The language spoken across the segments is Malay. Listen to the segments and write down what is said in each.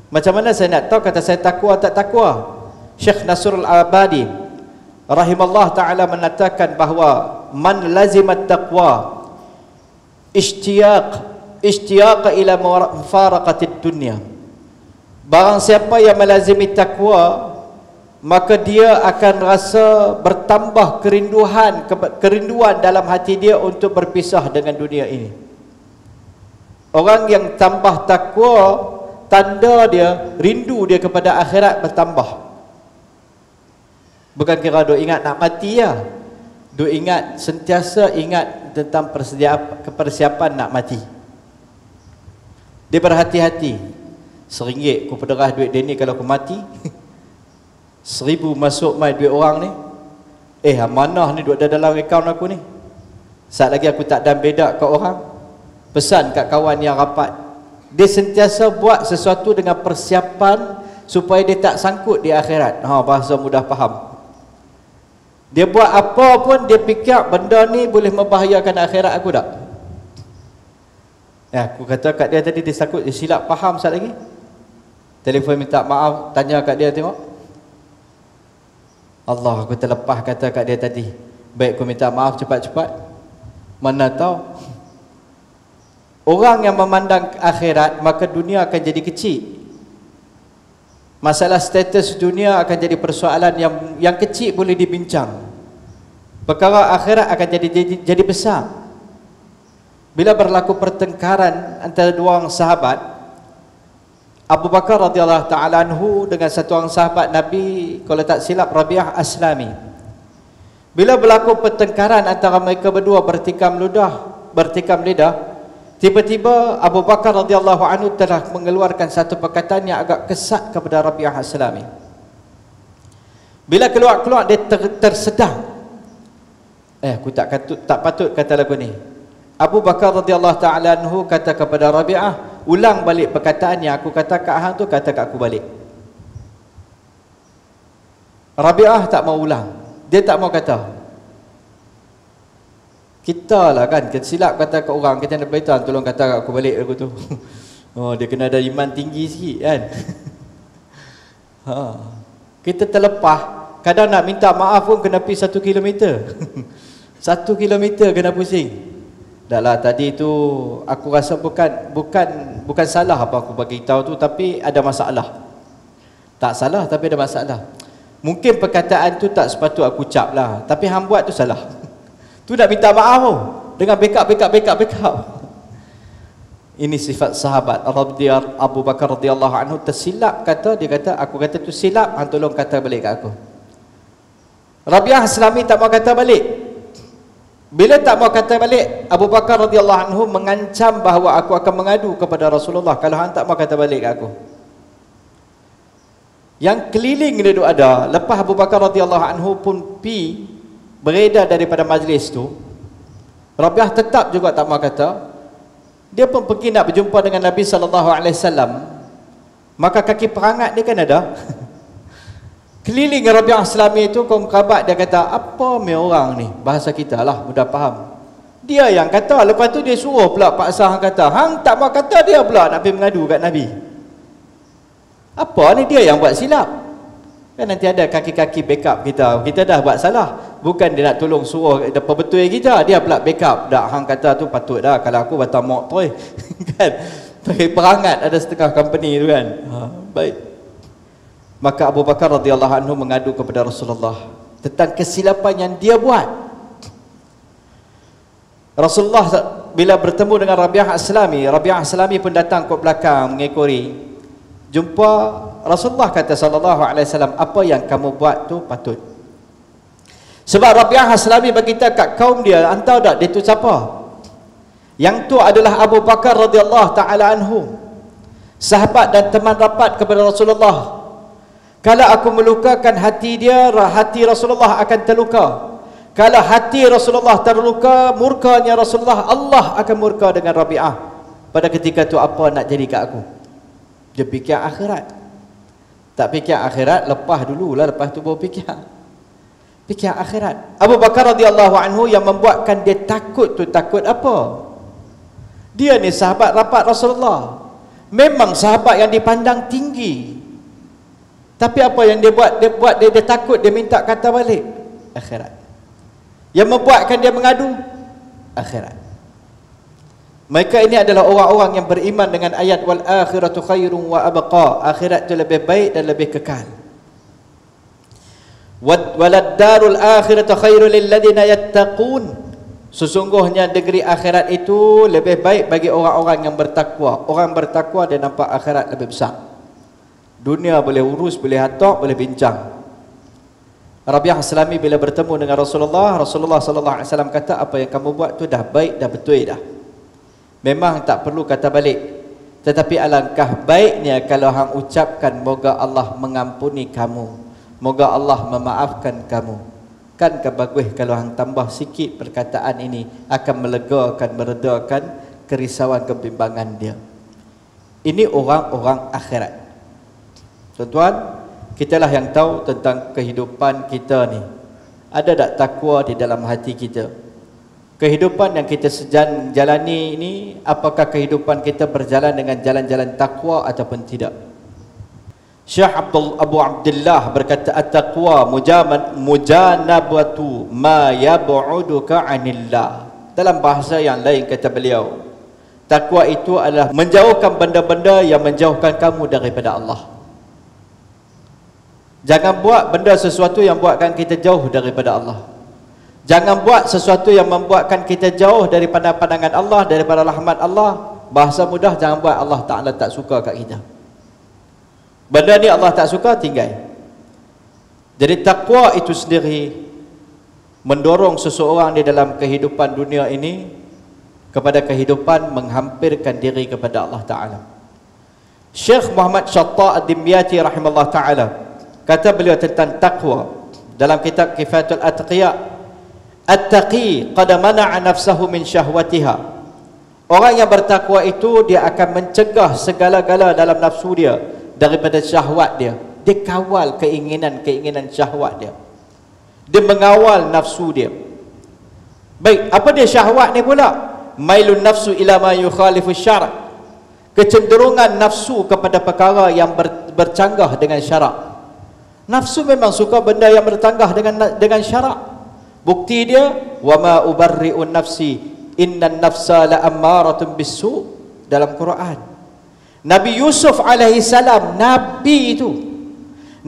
Macam mana saya nak tahu kata saya takwa tak takwa? Syekh Nasrul Abadi rahimallahu taala mengatakan bahawa man lazimat taqwa ishtiyaq ila mufaraqatid dunya. Barang siapa yang melazimi takwa, maka dia akan rasa bertambah kerinduan dalam hati dia untuk berpisah dengan dunia ini. Orang yang tambah takwa, tanda dia rindu dia kepada akhirat bertambah. Bukan kira duk ingat nak mati ya. Duk ingat, sentiasa ingat tentang persiapan nak mati. Dia berhati-hati. RM1 aku pederah duit dia ni kalau aku mati. 1,000 masuk mai duit orang ni. Amanah ni duk ada dalam akaun aku ni. Saat lagi aku tak dan bedak kat orang, pesan kat kawan yang rapat. Dia sentiasa buat sesuatu dengan persiapan supaya dia tak sangkut di akhirat. Bahasa mudah faham. Dia buat apa pun dia fikir benda ni boleh membahayakan akhirat aku tak? Aku kata kat dia tadi, dia takut dia silap faham saat lagi. Telefon minta maaf, tanya kat dia tengok. Allah, aku terlepas kata kat dia tadi. Baik aku minta maaf cepat-cepat. Mana tahu orang yang memandang akhirat, maka dunia akan jadi kecil. Masalah status dunia akan jadi persoalan yang kecil boleh dibincang. Perkara akhirat akan jadi besar. Bila berlaku pertengkaran antara dua orang sahabat, Abu Bakar radhiyallahu ta'ala anhu dengan satu orang sahabat Nabi, kalau tak silap Rabi'ah Aslami. Bila berlaku pertengkaran antara mereka berdua bertikam lidah, tiba-tiba Abu Bakar radhiyallahu anhu telah mengeluarkan satu perkataan yang agak kesat kepada Rabi'ah Aslami. Bila keluar dia tersedar. Aku tak patut kata lagu ni. Abu Bakar radhiyallahu ta'ala anhu kata kepada Rabi'ah, ulang balik perkataan yang aku kata kat hang tu, kata kat aku balik. Rabi'ah tak mau ulang. Dia tak mau kata. Kita lah kan, kita silap kata kat orang, kita nak beritahu, tolong kata kat aku balik aku tu. Dia kena ada iman tinggi sikit kan. Kita terlepas, kadang nak minta maaf pun kena pergi 1 kilometer. 1 kilometer kena pusing. Dah lah, tadi tu aku rasa bukan salah apa aku bagi tahu tu, tapi ada masalah. Tak salah tapi ada masalah. Mungkin perkataan tu tak sepatut aku ucap lah, tapi hang buat tu salah. Tu nak minta maaf tu dengan backup. Ini sifat sahabat. Abu Bakar radhiyallahu anhu tersilap dia kata aku kata tu silap, hang tolong kata balik kat aku. Rabi'ah Aslami tak mau kata balik. Bila tak mau kata balik, Abu Bakar radhiyallahu anhu mengancam bahawa aku akan mengadu kepada Rasulullah kalau hang tak mau kata balik kat aku. Yang keliling dia duk ada, lepas Abu Bakar radhiyallahu anhu pun pi beredar daripada majlis tu, Rabi'ah tetap juga tak mau kata. Dia pun pergi nak berjumpa dengan Nabi sallallahu alaihi wasallam. Maka kaki perangat dia kan ada. Keliling Rabi'ah Aslami itu, kaum kerabat dia kata, apa me orang ni? Bahasa kita lah, mudah faham. Dia yang kata, lepas tu dia suruh pula paksa hang kata. Hang tak mau kata, dia pula nak pergi mengadu kat Nabi. Apa ni, dia yang buat silap. Kan nanti ada kaki-kaki backup kita. Kita dah buat salah. Bukan dia nak tolong suruh betul kita, dia pula backup. Dah hang kata tu patut dah, kalau aku batal mok tu kan. Pakai perangat ada setengah company tu kan. Baik. Maka Abu Bakar radhiyallahu anhu mengadu kepada Rasulullah tentang kesilapan yang dia buat. Rasulullah bila bertemu dengan Rabi'ah Aslami pun datang ke belakang mengekori. Jumpa Rasulullah, kata sallallahu alaihi wasallam, apa yang kamu buat tu patut. Sebab Rabi'ah Aslami berkata kat kaum dia, entah tak dia tu siapa? Yang tu adalah Abu Bakar radhiyallahu taala anhu, sahabat dan teman rapat kepada Rasulullah. Kalau aku melukakan hati dia, hati Rasulullah akan terluka. Kalau hati Rasulullah terluka, murkanya Rasulullah, Allah akan murka dengan Rabi'ah. Pada ketika tu apa nak jadi kat aku? Dia fikir akhirat. Tak fikir akhirat, lepas dululah, lepas tu baru fikir akhirat. Abu Bakar radhiyallahu anhu yang membuatkan dia takut tu, takut apa? Dia ni sahabat rapat Rasulullah. Memang sahabat yang dipandang tinggi, tapi apa yang dia buat? Dia takut, dia minta kata balik. Akhirat. Yang membuatkan dia mengadu? Akhirat. Mereka ini adalah orang-orang yang beriman dengan ayat wal akhiratu khairun wa abqa. Akhirat itu lebih baik dan lebih kekal. Walad darul akhiratu khairul lil ladina yattaqun. Sesungguhnya negeri akhirat itu lebih baik bagi orang-orang yang bertakwa. Orang bertakwa dia nampak akhirat lebih besar. Dunia boleh urus, boleh hatak, boleh bincang. Rabi'ah Aslami bila bertemu dengan Rasulullah sallallahu alaihi wasallam kata, apa yang kamu buat tu dah baik, dah betul dah. Memang tak perlu kata balik. Tetapi alangkah baiknya kalau hang ucapkan moga Allah mengampuni kamu, moga Allah memaafkan kamu. Kan kebagus kalau hang tambah sikit perkataan ini akan melegakan, meredakan kerisauan, kebimbangan dia. Ini orang-orang akhirat. Tuan-tuan, kitalah yang tahu tentang kehidupan kita ni. Ada tak takwa di dalam hati kita? Kehidupan yang kita jalani ini, apakah kehidupan kita berjalan dengan jalan-jalan takwa ataupun tidak? Syekh Abu Abdullah berkata, at-taqwa mujanabatu ma yab'uduka 'anillah. Dalam bahasa yang lain kata beliau, takwa itu adalah menjauhkan benda-benda yang menjauhkan kamu daripada Allah. Jangan buat benda sesuatu yang buatkan kita jauh daripada Allah. Jangan buat sesuatu yang membuatkan kita jauh daripada pandangan Allah, daripada rahmat Allah. Bahasa mudah, jangan buat Allah Ta'ala tak suka kat kita. Benda ni Allah tak suka, tinggal. Jadi takwa itu sendiri mendorong seseorang di dalam kehidupan dunia ini kepada kehidupan menghampirkan diri kepada Allah Ta'ala. Syekh Muhammad Syatta' Ad-Dimyati rahimahullah ta'ala kata beliau tentang takwa dalam kitab Kifayatul Atqiya, at-taqi qad mana'a nafsahu min syahwatiha. Orang yang bertakwa itu dia akan mencegah segala-gala dalam nafsu dia daripada syahwat dia. Dia kawal keinginan syahwat dia. Dia mengawal nafsu dia. Baik, apa dia syahwat ni pula? Mailun nafsu ila ma yukhalifu syara'. Kecenderungan nafsu kepada perkara yang bercanggah dengan syarak. Nafsu memang suka benda yang bercanggah dengan syarak. Bukti dia, wa ma ubarri'un nafsi innan nafsa la ammaratun bisu' dalam Quran. Nabi Yusuf alaihi salam, nabi itu,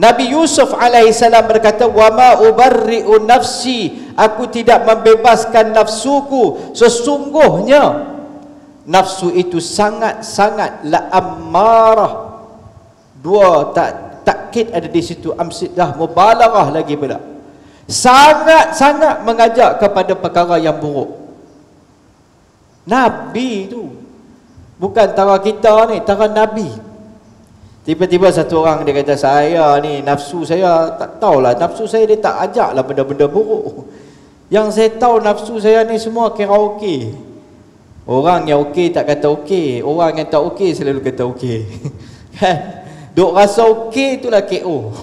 Nabi Yusuf alaihi salam berkata, wa ma ubarri'u nafsi, aku tidak membebaskan nafsuku, sesungguhnya nafsu itu sangat-sangat la ammarah. Dua takkid ada di situ, amsidah mubalaghah lagi pula. Sangat-sangat mengajak kepada perkara yang buruk. Nabi itu bukan tara kita ni, tara Nabi. Tiba-tiba satu orang dia kata, saya ni nafsu saya tak tahulah, nafsu saya dia tak ajaklah benda-benda buruk. Yang saya tahu nafsu saya ni semua kira okey. Orang yang okey tak kata okey, orang yang tak okey selalu kata okey. Kan? Duk rasa okey itulah KO.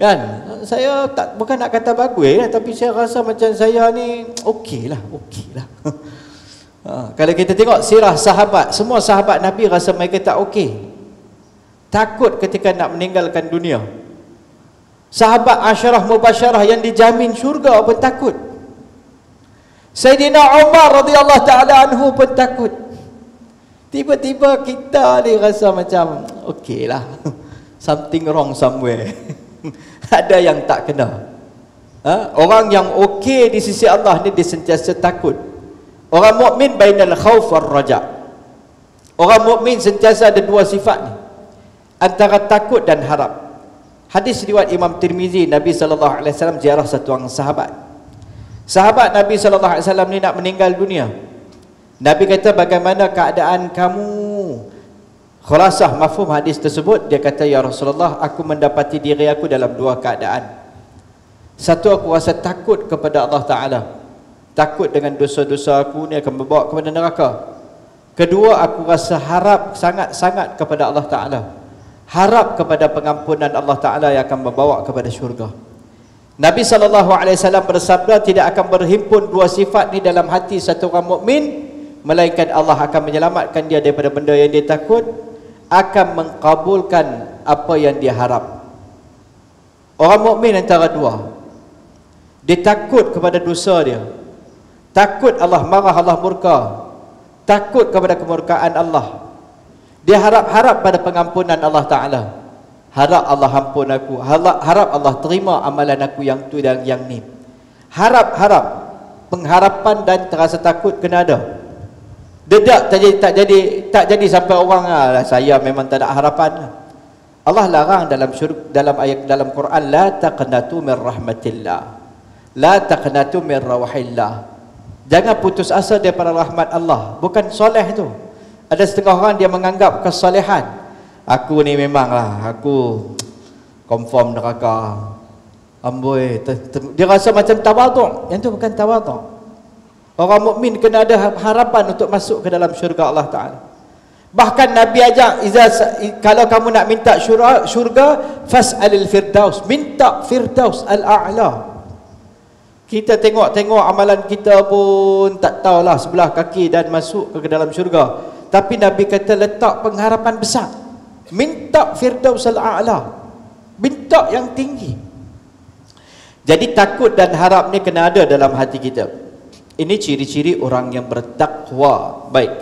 Kan? Saya tak, bukan nak kata bagus lah, tapi saya rasa macam saya ni okeylah. Kalau kita tengok sirah sahabat, semua sahabat Nabi rasa mereka tak okey, takut ketika nak meninggalkan dunia. Sahabat Asyarah Mubasyarah yang dijamin syurga pun takut. Sayyidina Umar radhiyallahu ta'ala anhu pun takut. Tiba-tiba kita ni rasa macam okeylah, something wrong somewhere. Ada yang tak kena. Orang yang okey di sisi Allah ni dia sentiasa takut. Orang mukmin bainal khauf war raja. Orang mukmin sentiasa ada dua sifat ni, antara takut dan harap. Hadis riwayat Imam Tirmizi, Nabi sallallahu alaihi wasallam ziarah satu orang sahabat. Sahabat Nabi sallallahu alaihi wasallam ni nak meninggal dunia. Nabi kata, bagaimana keadaan kamu? Khulasah mafhum hadis tersebut, dia kata, ya Rasulullah, aku mendapati diri aku dalam dua keadaan. Satu, aku rasa takut kepada Allah Ta'ala, takut dengan dosa-dosa aku ni akan membawa kepada neraka. Kedua, aku rasa harap sangat-sangat kepada Allah Ta'ala, harap kepada pengampunan Allah Ta'ala yang akan membawa kepada syurga. Nabi SAW bersabda, tidak akan berhimpun dua sifat ni dalam hati satu orang mukmin melainkan Allah akan menyelamatkan dia daripada benda yang dia takut, akan mengkabulkan apa yang dia harap. Orang mukmin antara dua, dia takut kepada dosa dia, takut Allah marah, Allah murka, takut kepada kemurkaan Allah. Dia harap-harap pada pengampunan Allah Ta'ala, harap Allah ampun aku, harap Allah terima amalan aku yang tu dan yang ni. Harap-harap, pengharapan dan terasa takut kena ada. Dedak tak jadi sampai orang saya memang tak ada harapan. Allah larang dalam ayat dalam Quran, la taqnatu min rahmatillah, la taqnatu min rawahillah. Jangan putus asa daripada rahmat Allah. Bukan soleh tu. Ada setengah orang dia menganggap kesalehan, aku ni memanglah aku confirm neraka. Amboi, dia rasa macam tawaduk. Yang tu bukan tawaduk. Orang mukmin kena ada harapan untuk masuk ke dalam syurga Allah Ta'ala. Bahkan Nabi ajak, kalau kamu nak minta syurga, fas'alil firdaus, minta firdaus al-a'la. Kita tengok amalan kita pun tak tahulah sebelah kaki dan masuk ke dalam syurga. Tapi Nabi kata letak pengharapan besar, minta firdaus al-a'la, minta yang tinggi. Jadi takut dan harap ni kena ada dalam hati kita. Ini ciri-ciri orang yang bertakwa. Baik.